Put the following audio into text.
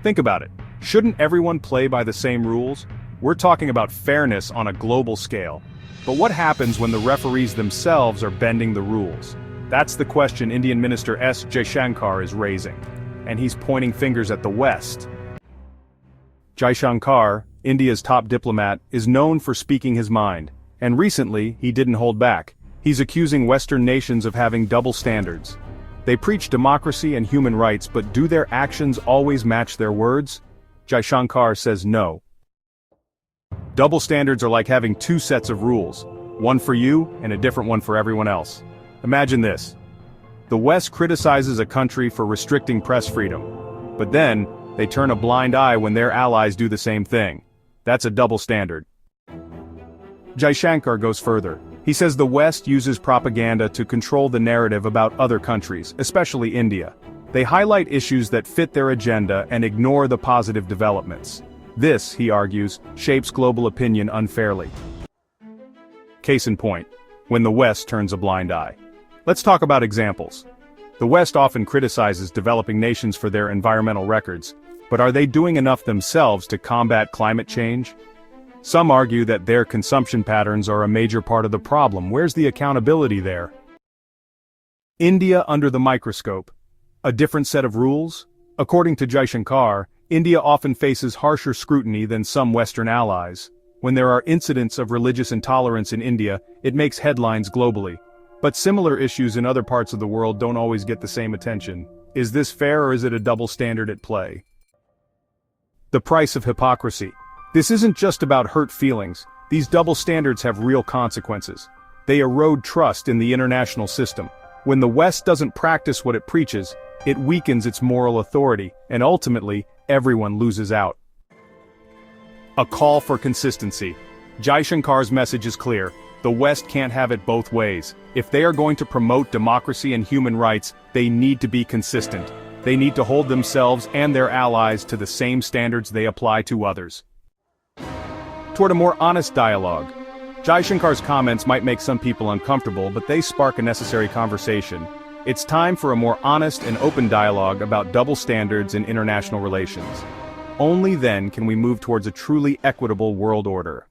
Think about it. Shouldn't everyone play by the same rules? We're talking about fairness on a global scale. But what happens when the referees themselves are bending the rules? That's the question Indian Minister S. Jaishankar is raising. And he's pointing fingers at the West. Jaishankar, India's top diplomat, is known for speaking his mind. And recently, he didn't hold back. He's accusing Western nations of having double standards. They preach democracy and human rights, but do their actions always match their words? Jaishankar says no. Double standards are like having two sets of rules, one for you and a different one for everyone else. Imagine this. The West criticizes a country for restricting press freedom, but then, they turn a blind eye when their allies do the same thing. That's a double standard. Jaishankar goes further. He says the West uses propaganda to control the narrative about other countries, especially India. They highlight issues that fit their agenda and ignore the positive developments. This, he argues, shapes global opinion unfairly. Case in point, when the West turns a blind eye. Let's talk about examples. The West often criticizes developing nations for their environmental records, but are they doing enough themselves to combat climate change? Some argue that their consumption patterns are a major part of the problem. Where's the accountability there? India under the microscope. A different set of rules? According to Jaishankar, India often faces harsher scrutiny than some Western allies. When there are incidents of religious intolerance in India, it makes headlines globally. But similar issues in other parts of the world don't always get the same attention. Is this fair or is it a double standard at play? The price of hypocrisy. This isn't just about hurt feelings. These double standards have real consequences. They erode trust in the international system. When the West doesn't practice what it preaches, it weakens its moral authority, and ultimately, everyone loses out. A call for consistency. Jaishankar's message is clear. The West can't have it both ways. If they are going to promote democracy and human rights, they need to be consistent. They need to hold themselves and their allies to the same standards they apply to others. Toward a more honest dialogue. Jaishankar's comments might make some people uncomfortable, but they spark a necessary conversation. It's time for a more honest and open dialogue about double standards in international relations. Only then can we move towards a truly equitable world order.